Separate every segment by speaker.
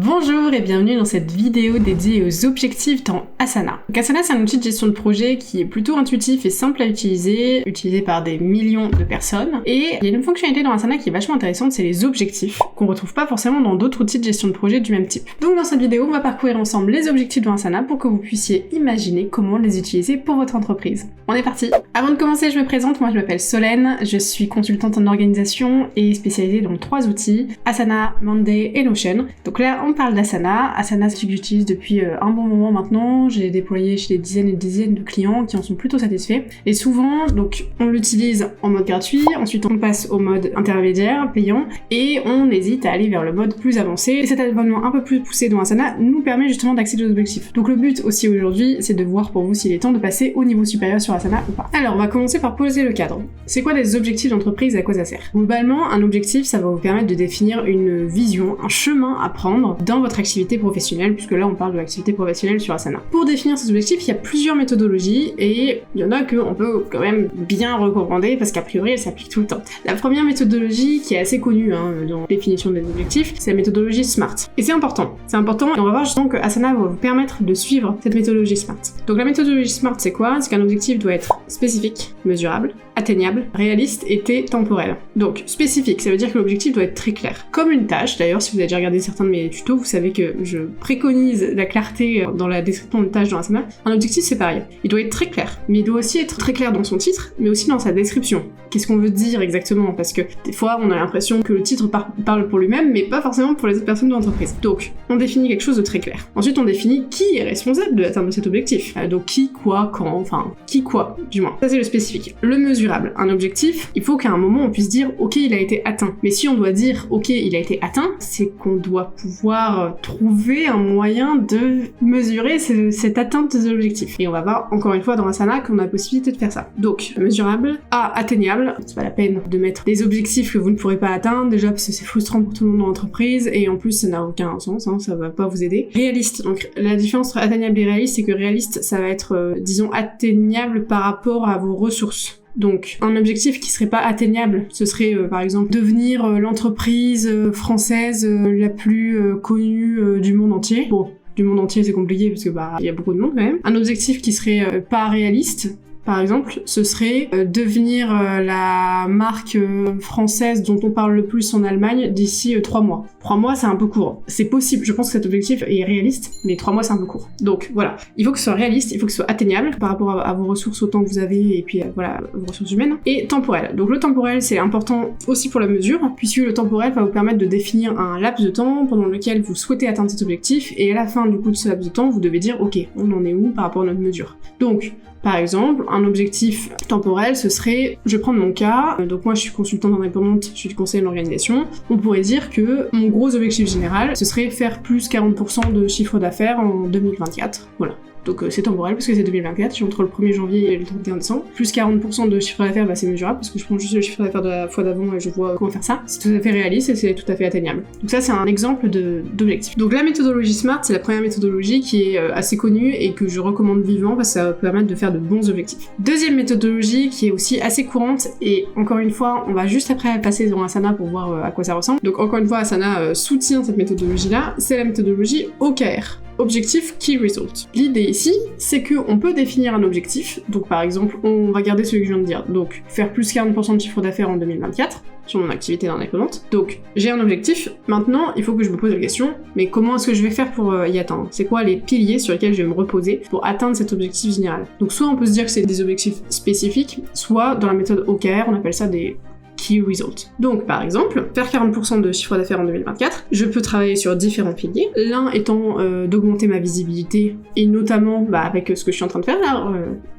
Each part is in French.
Speaker 1: Bonjour et bienvenue dans cette vidéo dédiée aux objectifs dans Asana. Donc Asana, c'est un outil de gestion de projet qui est plutôt intuitif et simple à utiliser, utilisé par des millions de personnes. Et il y a une fonctionnalité dans Asana qui est vachement intéressante, c'est les objectifs, qu'on retrouve pas forcément dans d'autres outils de gestion de projet du même type. Donc dans cette vidéo, on va parcourir ensemble les objectifs dans Asana pour que vous puissiez imaginer comment les utiliser pour votre entreprise. On est parti. Avant de commencer, je me présente, moi je m'appelle Solène, je suis consultante en organisation et spécialisée dans 3 outils, Asana, Monday et Notion. Donc là, on parle d'Asana. Asana, c'est ce que j'utilise depuis un bon moment maintenant. J'ai déployé chez des dizaines et des dizaines de clients qui en sont plutôt satisfaits. Et souvent, donc, on l'utilise en mode gratuit, ensuite on passe au mode intermédiaire, payant, et on hésite à aller vers le mode plus avancé. Et cet abonnement un peu plus poussé dans Asana nous permet justement d'accéder aux objectifs. Donc le but aussi aujourd'hui, c'est de voir pour vous s'il est temps de passer au niveau supérieur sur Asana ou pas. Alors, on va commencer par poser le cadre. C'est quoi des objectifs d'entreprise et à quoi ça sert? Globalement, un objectif, ça va vous permettre de définir une vision, un chemin à prendre dans votre activité professionnelle, puisque là on parle de l'activité professionnelle sur Asana. Pour définir ces objectifs, il y a plusieurs méthodologies et il y en a qu'on peut quand même bien recommander parce qu'a priori elles s'appliquent tout le temps. La première méthodologie qui est assez connue dans la définition des objectifs, c'est la méthodologie SMART. Et c'est important et on va voir justement que Asana va vous permettre de suivre cette méthodologie SMART. Donc la méthodologie SMART, c'est quoi? C'est qu'un objectif doit être spécifique, mesurable, atteignable, réaliste et temporel. Donc spécifique, ça veut dire que l'objectif doit être très clair. Comme une tâche, d'ailleurs si vous avez déjà regardé certains de mes tutos, vous savez que je préconise la clarté dans la description de tâche dans Asana. Un objectif c'est pareil, il doit être très clair, mais il doit aussi être très clair dans son titre, mais aussi dans sa description. Qu'est-ce qu'on veut dire exactement? Parce que des fois on a l'impression que le titre parle pour lui-même, mais pas forcément pour les autres personnes de l'entreprise. Donc on définit quelque chose de très clair. Ensuite on définit qui est responsable de l'atteinte de cet objectif. Donc qui, quoi, quand, enfin qui, quoi, du moins. Ça c'est le spécifique. Le mesurable. Un objectif, il faut qu'à un moment on puisse dire ok il a été atteint. Mais si on doit dire ok il a été atteint, c'est qu'on doit pouvoir trouver un moyen de mesurer cette atteinte des objectifs. Et on va voir encore une fois dans Asana qu'on a la possibilité de faire ça. Donc mesurable, atteignable, c'est pas la peine de mettre des objectifs que vous ne pourrez pas atteindre, déjà parce que c'est frustrant pour tout le monde dans l'entreprise et en plus ça n'a aucun sens, ça va pas vous aider. Réaliste, donc la différence entre atteignable et réaliste, c'est que réaliste ça va être disons atteignable par rapport à vos ressources. Donc, un objectif qui serait pas atteignable, ce serait par exemple devenir l'entreprise française la plus connue du monde entier. Bon, du monde entier c'est compliqué parce que il y a beaucoup de monde quand même. Un objectif qui serait pas réaliste, par exemple, ce serait devenir la marque française dont on parle le plus en Allemagne d'ici 3 mois. 3 mois, c'est un peu court. C'est possible, je pense que cet objectif est réaliste, mais 3 mois, c'est un peu court. Donc voilà, il faut que ce soit réaliste, il faut que ce soit atteignable par rapport à vos ressources, autant que vous avez, et puis voilà, vos ressources humaines. Et temporel. Donc le temporel, c'est important aussi pour la mesure, puisque le temporel va vous permettre de définir un laps de temps pendant lequel vous souhaitez atteindre cet objectif, et à la fin du coup de ce laps de temps, vous devez dire, ok, on en est où par rapport à notre mesure. Donc, par exemple, un objectif temporel, ce serait, je vais prendre mon cas, donc moi je suis consultante indépendante, je suis du conseil en organisation, on pourrait dire que mon gros objectif général, ce serait faire plus 40% de chiffre d'affaires en 2024, voilà. Donc c'est temporel parce que c'est 2024, je suis entre le 1er janvier et le 31 décembre. Plus 40% de chiffre d'affaires, c'est mesurable parce que je prends juste le chiffre d'affaires de la fois d'avant et je vois comment faire ça. C'est tout à fait réaliste et c'est tout à fait atteignable. Donc ça c'est un exemple d'objectif. Donc la méthodologie SMART, c'est la première méthodologie qui est assez connue et que je recommande vivement parce que ça va permettre de faire de bons objectifs. Deuxième méthodologie qui est aussi assez courante et encore une fois, on va juste après passer dans Asana pour voir à quoi ça ressemble. Donc encore une fois, Asana soutient cette méthodologie-là, c'est la méthodologie OKR. Objectif Key Result. L'idée ici, c'est qu'on peut définir un objectif, donc par exemple, on va garder celui que je viens de dire, donc faire plus 40% de chiffre d'affaires en 2024, sur mon activité d'indépendante. Donc, j'ai un objectif, maintenant, il faut que je me pose la question, mais comment est-ce que je vais faire pour y atteindre? C'est quoi les piliers sur lesquels je vais me reposer pour atteindre cet objectif général? Donc soit on peut se dire que c'est des objectifs spécifiques, soit dans la méthode OKR, on appelle ça des Key Result. Donc par exemple, faire 40% de chiffre d'affaires en 2024, je peux travailler sur différents piliers, l'un étant d'augmenter ma visibilité, et notamment avec ce que je suis en train de faire là,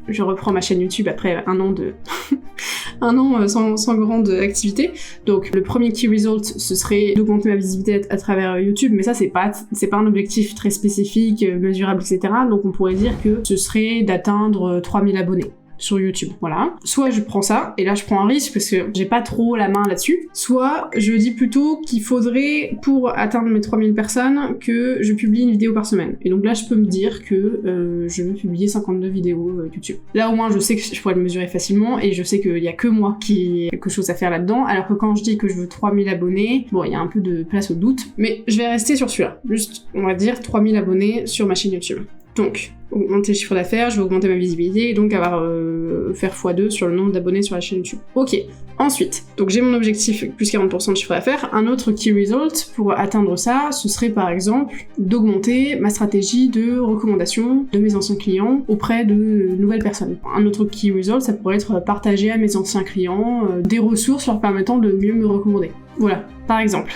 Speaker 1: je reprends ma chaîne YouTube après un an de... un an sans grande activité. Donc le premier key result, ce serait d'augmenter ma visibilité à travers YouTube, mais ça c'est pas un objectif très spécifique, mesurable, etc. Donc on pourrait dire que ce serait d'atteindre 3000 abonnés. sur YouTube, voilà. Soit je prends ça, et là je prends un risque parce que j'ai pas trop la main là-dessus, soit je dis plutôt qu'il faudrait, pour atteindre mes 3000 personnes, que je publie une vidéo par semaine. Et donc là je peux me dire que je veux publier 52 vidéos YouTube. Là au moins je sais que je pourrais le mesurer facilement, et je sais qu'il y a que moi qui ai quelque chose à faire là-dedans, alors que quand je dis que je veux 3000 abonnés, bon il y a un peu de place au doute, mais je vais rester sur celui-là. Juste, on va dire 3000 abonnés sur ma chaîne YouTube. Donc, augmenter le chiffre d'affaires, je vais augmenter ma visibilité et donc avoir faire x2 sur le nombre d'abonnés sur la chaîne YouTube. Ok, ensuite, donc j'ai mon objectif plus 40% de chiffre d'affaires. Un autre key result pour atteindre ça, ce serait par exemple d'augmenter ma stratégie de recommandation de mes anciens clients auprès de nouvelles personnes. Un autre key result, ça pourrait être partager à mes anciens clients des ressources leur permettant de mieux me recommander. Voilà, par exemple.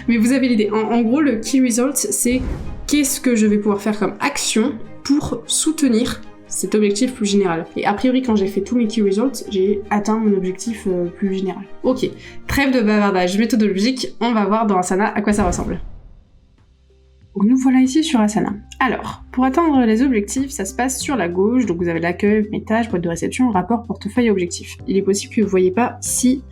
Speaker 1: Mais vous avez l'idée. En gros, le key result, c'est qu'est-ce que je vais pouvoir faire comme action pour soutenir cet objectif plus général. Et a priori, quand j'ai fait tous mes key results, j'ai atteint mon objectif plus général. Ok, trêve de bavardage méthodologique, on va voir dans Asana à quoi ça ressemble. Donc nous voilà ici sur Asana. Alors, pour atteindre les objectifs, ça se passe sur la gauche, donc vous avez l'accueil, mes tâches, boîte de réception, rapport, portefeuille, objectif. Il est possible que vous ne voyez pas si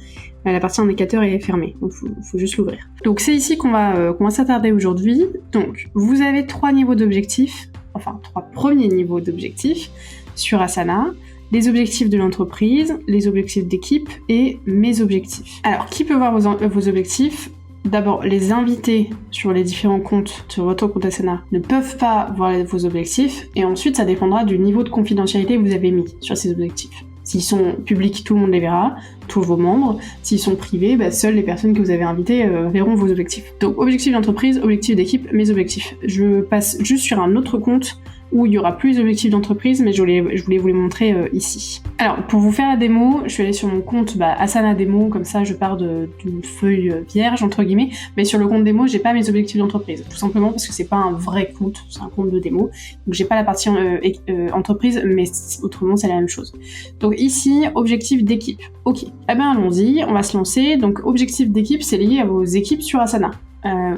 Speaker 1: la partie indicateur est fermée, donc faut juste l'ouvrir. Donc c'est ici qu'on va s'attarder aujourd'hui. Donc vous avez 3 niveaux d'objectifs, enfin 3 premiers niveaux d'objectifs sur Asana. Les objectifs de l'entreprise, les objectifs d'équipe et mes objectifs. Alors qui peut voir vos objectifs ? D'abord, les invités sur les différents comptes, sur votre compte Asana, ne peuvent pas voir vos objectifs, et ensuite ça dépendra du niveau de confidentialité que vous avez mis sur ces objectifs. S'ils sont publics, tout le monde les verra, tous vos membres. S'ils sont privés, seules les personnes que vous avez invitées verront vos objectifs. Donc objectif d'entreprise, objectif d'équipe, mes objectifs. Je passe juste sur un autre compte où il y aura plus d'objectifs d'entreprise, mais je voulais vous les montrer ici. Alors, pour vous faire la démo, je suis allée sur mon compte Asana Démo, comme ça je pars d'une feuille vierge, entre guillemets, mais sur le compte démo, j'ai pas mes objectifs d'entreprise, tout simplement parce que c'est pas un vrai compte, c'est un compte de démo, donc j'ai pas la partie entreprise, mais autrement c'est la même chose. Donc ici, objectif d'équipe. Ok, eh ben allons-y, on va se lancer. Donc objectif d'équipe, c'est lié à vos équipes sur Asana.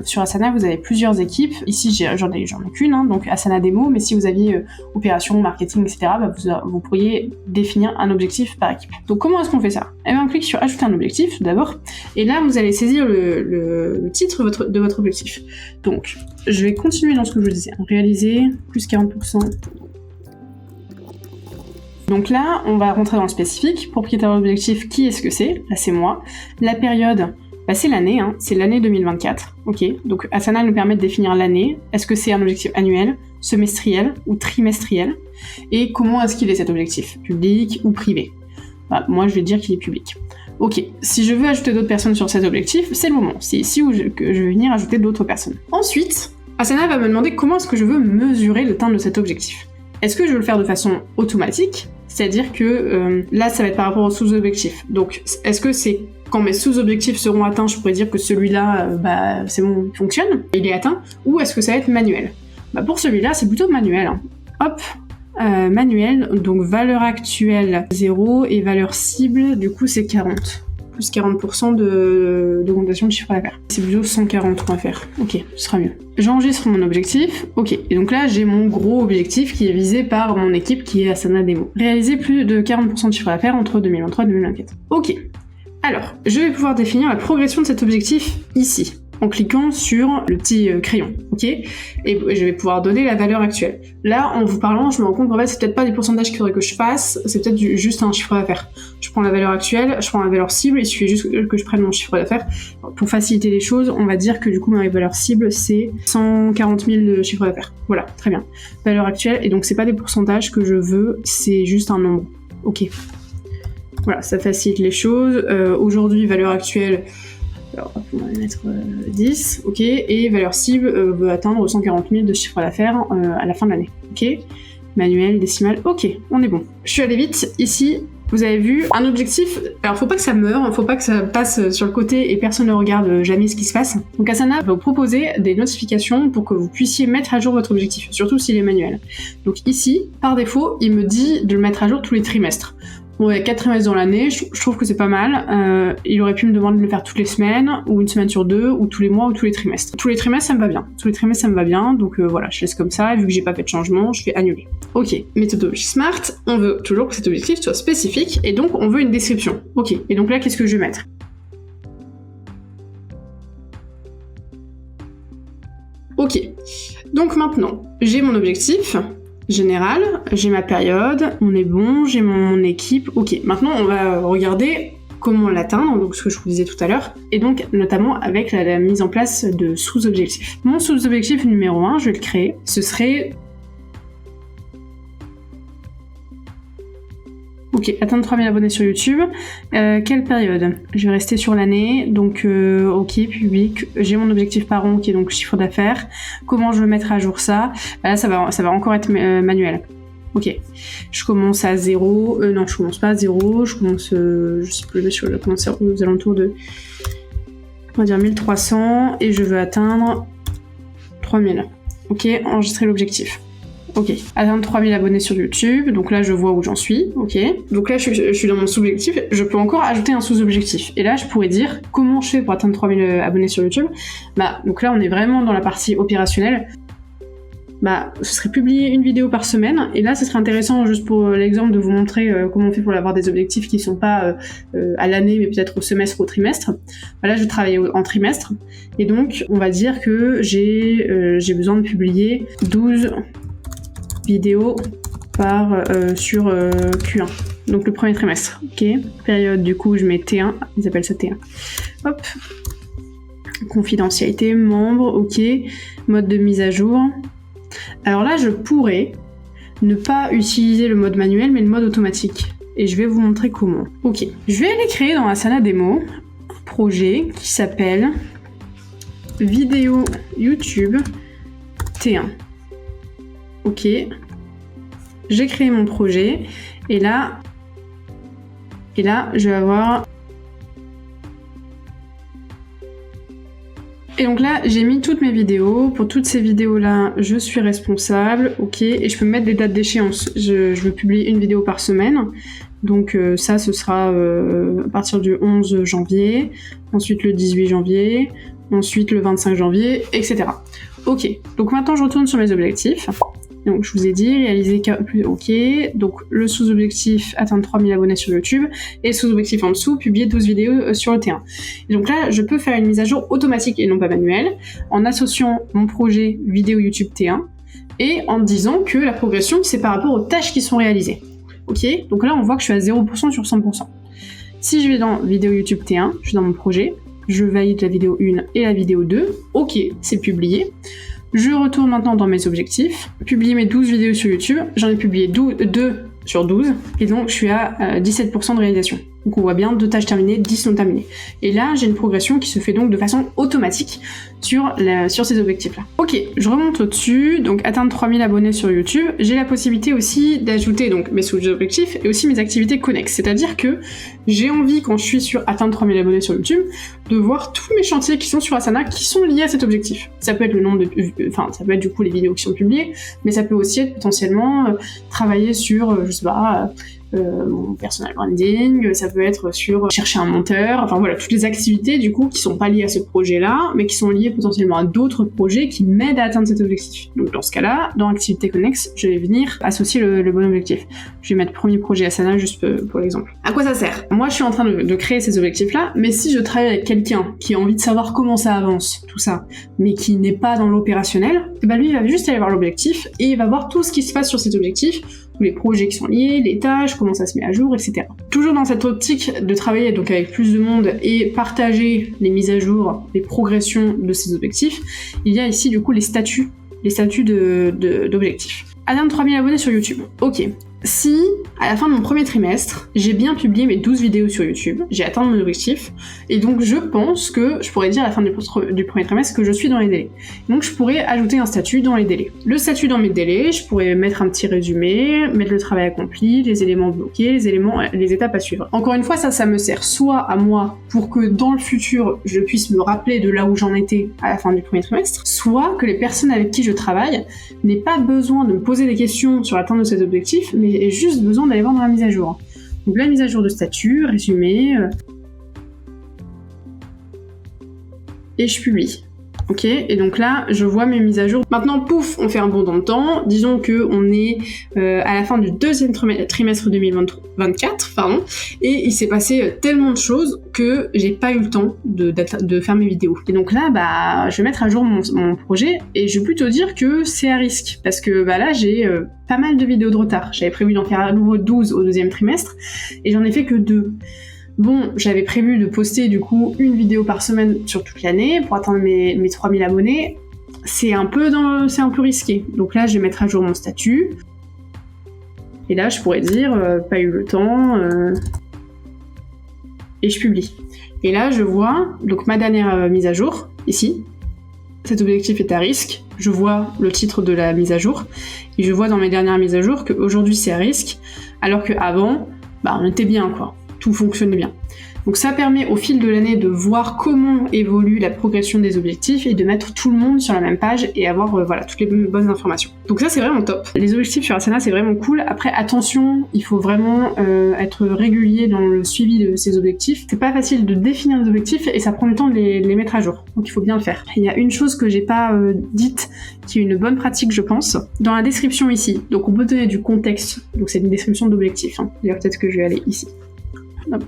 Speaker 1: Sur Asana, vous avez plusieurs équipes. Ici, j'en ai qu'une, donc Asana Démo, mais si vous aviez opération, marketing, etc., vous pourriez définir un objectif par équipe. Donc comment est-ce qu'on fait ça ? Eh bien, on clique sur ajouter un objectif, tout d'abord, et là, vous allez saisir le titre de votre objectif. Donc, je vais continuer dans ce que je vous disais. Réaliser, plus 40%. Donc là, on va rentrer dans le spécifique. Propriétaire d'objectif, qui est-ce que c'est ? Là, c'est moi. La période... c'est l'année, c'est l'année 2024, ok. Donc Asana nous permet de définir l'année. Est-ce que c'est un objectif annuel, semestriel ou trimestriel ? Et comment est-ce qu'il est cet objectif ? Public ou privé ? Moi je vais dire qu'il est public. Ok, si je veux ajouter d'autres personnes sur cet objectif, c'est le moment. C'est ici que je vais venir ajouter d'autres personnes. Ensuite, Asana va me demander comment est-ce que je veux mesurer le temps de cet objectif. Est-ce que je veux le faire de façon automatique ? C'est-à-dire que là, ça va être par rapport aux sous-objectifs. Donc, est-ce que c'est quand mes sous-objectifs seront atteints, je pourrais dire que celui-là, c'est bon, il fonctionne, il est atteint, ou est-ce que ça va être manuel ? Pour celui-là, c'est plutôt manuel. Hop, manuel, donc valeur actuelle 0 et valeur cible, du coup, c'est 40. Plus 40% d'augmentation de chiffre d'affaires. C'est plutôt 140 qu'on va faire. Ok, ce sera mieux. J'enregistre mon objectif. Ok, et donc là, j'ai mon gros objectif qui est visé par mon équipe qui est Asana Démo. Réaliser plus de 40% de chiffre d'affaires entre 2023 et 2024. Ok. Alors, je vais pouvoir définir la progression de cet objectif ici, en cliquant sur le petit crayon, ok ? Et je vais pouvoir donner la valeur actuelle. Là, en vous parlant, je me rends compte qu'en fait, c'est peut-être pas des pourcentages qu'il faudrait que je fasse, c'est peut-être juste un chiffre d'affaires. Je prends la valeur actuelle, je prends la valeur cible, il suffit juste que je prenne mon chiffre d'affaires. Pour faciliter les choses, on va dire que du coup, ma valeur cible, c'est 140 000 de chiffre d'affaires. Voilà, très bien. Valeur actuelle, et donc c'est pas des pourcentages que je veux, c'est juste un nombre. Ok. Voilà, ça facilite les choses. Aujourd'hui, valeur actuelle, alors on va mettre 10, ok, et valeur cible veut atteindre 140 000 de chiffre d'affaires à la fin de l'année, ok. Manuel, décimal, ok, on est bon. Je suis allée vite, ici, vous avez vu, un objectif, alors faut pas que ça meure, faut pas que ça passe sur le côté et personne ne regarde jamais ce qui se passe. Donc Asana va vous proposer des notifications pour que vous puissiez mettre à jour votre objectif, surtout s'il est manuel. Donc ici, par défaut, il me dit de le mettre à jour tous les trimestres. Ouais, 4 trimestres dans l'année, je trouve que c'est pas mal. Il aurait pu me demander de le faire toutes les semaines, ou une semaine sur 2, ou tous les mois, ou tous les trimestres. Tous les trimestres, ça me va bien. Tous les trimestres, ça me va bien, donc voilà, je laisse comme ça, et vu que j'ai pas fait de changement, je fais annuler. Ok, méthodologie SMART, on veut toujours que cet objectif soit spécifique, et donc on veut une description. Ok, et donc là, qu'est-ce que je vais mettre? Ok, donc maintenant, j'ai mon objectif général, j'ai ma période, on est bon, j'ai mon équipe, ok. Maintenant, on va regarder comment l'atteindre, donc ce que je vous disais tout à l'heure, et donc notamment avec la mise en place de sous-objectifs. Mon sous-objectif numéro 1, je vais le créer, ce serait... Ok, atteindre 3000 abonnés sur YouTube. Quelle période? Je vais rester sur l'année, donc ok, public. J'ai mon objectif par an qui est donc chiffre d'affaires. Comment je veux mettre à jour ça? Là, ça va encore être manuel. Ok, je commence à 0. Non, je commence pas à 0. Je commence, je sais plus, je vais commencer aux alentours de, on va dire 1300, et je veux atteindre 3000. Ok, enregistrer l'objectif. Ok, atteindre 3000 abonnés sur YouTube, donc là je vois où j'en suis, ok. Donc là je suis dans mon sous-objectif, je peux encore ajouter un sous-objectif. Et là je pourrais dire comment je fais pour atteindre 3000 abonnés sur YouTube. Bah, donc là on est vraiment dans la partie opérationnelle. Bah, ce serait publier une vidéo par semaine, et là ce serait intéressant juste pour l'exemple de vous montrer comment on fait pour avoir des objectifs qui sont pas à l'année mais peut-être au semestre ou au trimestre. Bah, là je travaille en trimestre, et donc on va dire que j'ai besoin de publier 12 vidéos par sur Q1, donc le premier trimestre. Ok, période du coup je mets T1, ils appellent ça T1. Hop, confidentialité, membre, ok, mode de mise à jour. Alors là je pourrais ne pas utiliser le mode manuel mais le mode automatique, et je vais vous montrer comment. Ok, je vais aller créer dans Asana Démo un projet qui s'appelle vidéo YouTube T1. Ok, j'ai créé mon projet, et là, je vais avoir... Et donc là, j'ai mis toutes mes vidéos. Pour toutes ces vidéos-là, je suis responsable, ok, et je peux mettre des dates d'échéance. Je veux publier une vidéo par semaine, donc ça, ce sera à partir du 11 janvier, ensuite le 18 janvier, ensuite le 25 janvier, etc. Ok, donc maintenant je retourne sur mes objectifs. Donc je vous ai dit, réaliser ok, donc le sous-objectif, atteindre 3000 abonnés sur YouTube, et le sous-objectif en dessous, publier 12 vidéos sur le T1. Et donc là, je peux faire une mise à jour automatique et non pas manuelle, en associant mon projet vidéo YouTube T1, et en disant que la progression, c'est par rapport aux tâches qui sont réalisées. Ok, donc là on voit que je suis à 0% sur 100%. Si je vais dans vidéo YouTube T1, je suis dans mon projet, je valide la vidéo 1 et la vidéo 2, ok, c'est publié. Je retourne maintenant dans mes objectifs, publier mes 12 vidéos sur YouTube, j'en ai publié 2 sur 12, et donc je suis à 17% de réalisation. Donc on voit bien 2 tâches terminées, 10 non terminées. Et là, j'ai une progression qui se fait donc de façon automatique sur ces objectifs-là. Ok, je remonte au-dessus, donc atteindre 3000 abonnés sur YouTube. J'ai la possibilité aussi d'ajouter donc mes sous-objectifs et aussi mes activités connexes. C'est-à-dire que j'ai envie, quand je suis sur atteindre 3000 abonnés sur YouTube, de voir tous mes chantiers qui sont sur Asana qui sont liés à cet objectif. Ça peut être le nombre de... Enfin, ça peut être du coup les vidéos qui sont publiées, mais ça peut aussi être potentiellement travailler sur, je sais pas... mon personal branding, ça peut être sur chercher un monteur, enfin voilà, toutes les activités du coup qui sont pas liées à ce projet-là, mais qui sont liées potentiellement à d'autres projets qui m'aident à atteindre cet objectif. Donc dans ce cas-là, dans activité connexe, je vais venir associer le bon objectif. Je vais mettre premier projet Asana juste pour l'exemple. À quoi ça sert? Moi je suis en train de créer ces objectifs-là, mais si je travaille avec quelqu'un qui a envie de savoir comment ça avance, tout ça, mais qui n'est pas dans l'opérationnel, bah lui il va juste aller voir l'objectif et il va voir tout ce qui se passe sur cet objectif, les projets qui sont liés, les tâches, comment ça se met à jour, etc. Toujours dans cette optique de travailler donc avec plus de monde et partager les mises à jour, les progressions de ces objectifs, il y a ici du coup les statuts d'objectifs. Atteindre 3000 abonnés sur YouTube. Ok. Si, à la fin de mon premier trimestre, j'ai bien publié mes 12 vidéos sur YouTube, j'ai atteint mon objectif, et donc je pense que je pourrais dire à la fin du premier trimestre que je suis dans les délais. Donc je pourrais ajouter un statut dans les délais. Le statut dans mes délais, je pourrais mettre un petit résumé, mettre le travail accompli, les éléments bloqués, les étapes à suivre. Encore une fois, ça me sert soit à moi pour que dans le futur, je puisse me rappeler de là où j'en étais à la fin du premier trimestre, soit que les personnes avec qui je travaille n'aient pas besoin de me poser des questions sur l'atteinte de ces objectifs, mais j'ai juste besoin d'aller voir dans la mise à jour. Donc la mise à jour de statut, résumé, et je publie. Ok, et donc là, je vois mes mises à jour. Maintenant, pouf, on fait un bond dans le temps. Disons que on est à la fin du deuxième trimestre 2024, pardon, et il s'est passé tellement de choses que j'ai pas eu le temps de faire mes vidéos. Et donc là, bah, je vais mettre à jour mon projet, et je vais plutôt dire que c'est à risque, parce que bah là, j'ai pas mal de vidéos de retard. J'avais prévu d'en faire à nouveau 12 au deuxième trimestre, et j'en ai fait que 2. Bon, j'avais prévu de poster du coup une vidéo par semaine sur toute l'année pour atteindre mes 3000 abonnés. C'est un peu risqué. Donc là, je vais mettre à jour mon statut. Et là, je pourrais dire pas eu le temps et je publie. Et là, je vois donc ma dernière mise à jour ici. Cet objectif est à risque. Je vois le titre de la mise à jour et je vois dans mes dernières mises à jour qu'aujourd'hui c'est à risque, alors qu'avant, bah on était bien quoi. Tout fonctionnait bien. Donc ça permet au fil de l'année de voir comment évolue la progression des objectifs et de mettre tout le monde sur la même page et avoir voilà, toutes les bonnes informations. Donc ça c'est vraiment top. Les objectifs sur Asana c'est vraiment cool. Après attention, il faut vraiment être régulier dans le suivi de ces objectifs. C'est pas facile de définir des objectifs et ça prend du temps de les mettre à jour. Donc il faut bien le faire. Il y a une chose que j'ai pas dite qui est une bonne pratique je pense. Dans la description ici, donc on peut donner du contexte. Donc c'est une description d'objectifs. D'ailleurs peut-être que je vais aller ici. Hop.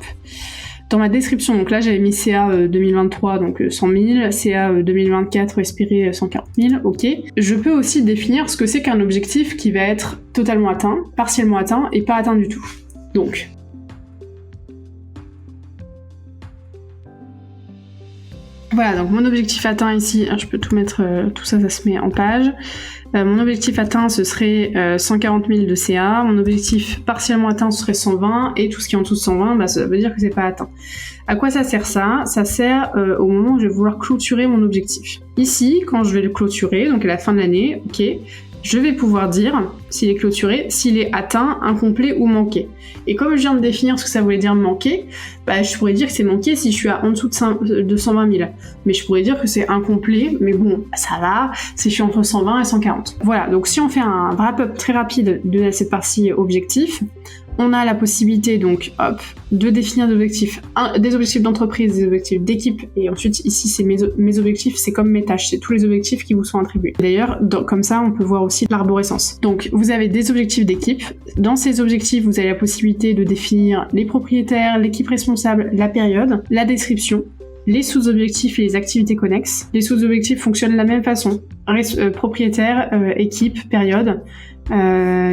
Speaker 1: Dans ma description, donc là j'avais mis CA 2023, donc 100 000, CA 2024 espéré 140 000, ok. Je peux aussi définir ce que c'est qu'un objectif qui va être totalement atteint, partiellement atteint et pas atteint du tout. Donc, voilà, donc mon objectif atteint ici, je peux tout mettre, tout ça, ça se met en page. Mon objectif atteint, ce serait 140 000 de CA. Mon objectif partiellement atteint, ce serait 120. Et tout ce qui est en dessous de 120, bah, ça veut dire que c'est pas atteint. À quoi ça sert ça? Ça sert au moment où je vais vouloir clôturer mon objectif. Ici, quand je vais le clôturer, donc à la fin de l'année, ok, je vais pouvoir dire s'il est clôturé, s'il est atteint, incomplet ou manqué. Et comme je viens de définir ce que ça voulait dire manqué, bah, je pourrais dire que c'est manqué si je suis en dessous de 120 000. Mais je pourrais dire que c'est incomplet, mais bon, ça va, si je suis entre 120 et 140. Voilà, donc si on fait un wrap-up très rapide de cette partie objectif, on a la possibilité donc hop, de définir des objectifs d'entreprise, des objectifs d'équipe, et ensuite ici c'est mes objectifs, c'est comme mes tâches, c'est tous les objectifs qui vous sont attribués. D'ailleurs, comme ça on peut voir aussi l'arborescence. Donc vous avez des objectifs d'équipe, dans ces objectifs vous avez la possibilité de définir les propriétaires, l'équipe responsable, la période, la description, les sous-objectifs et les activités connexes. Les sous-objectifs fonctionnent de la même façon, propriétaire, équipe, période,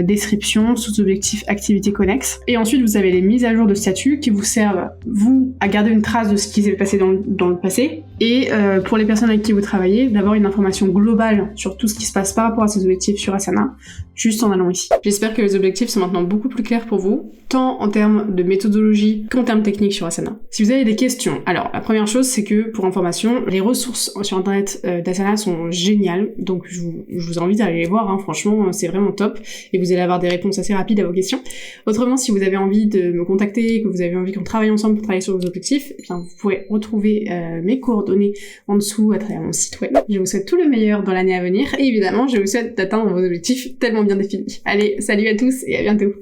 Speaker 1: description, sous-objectif, activité connexe. Et ensuite, vous avez les mises à jour de statut qui vous servent, vous, à garder une trace de ce qui s'est passé dans le passé. Et pour les personnes avec qui vous travaillez, d'avoir une information globale sur tout ce qui se passe par rapport à ces objectifs sur Asana, juste en allant ici. J'espère que les objectifs sont maintenant beaucoup plus clairs pour vous, tant en termes de méthodologie qu'en termes techniques sur Asana. Si vous avez des questions, alors la première chose, c'est que, pour information, les ressources sur internet d'Asana sont géniales, donc je vous invite à aller les voir, hein. Franchement, c'est vraiment top. Et vous allez avoir des réponses assez rapides à vos questions. Autrement, si vous avez envie de me contacter, que vous avez envie qu'on travaille ensemble pour travailler sur vos objectifs, eh bien, vous pourrez retrouver mes coordonnées en dessous à travers mon site web. Je vous souhaite tout le meilleur dans l'année à venir et évidemment, je vous souhaite d'atteindre vos objectifs tellement bien définis. Allez, salut à tous et à bientôt!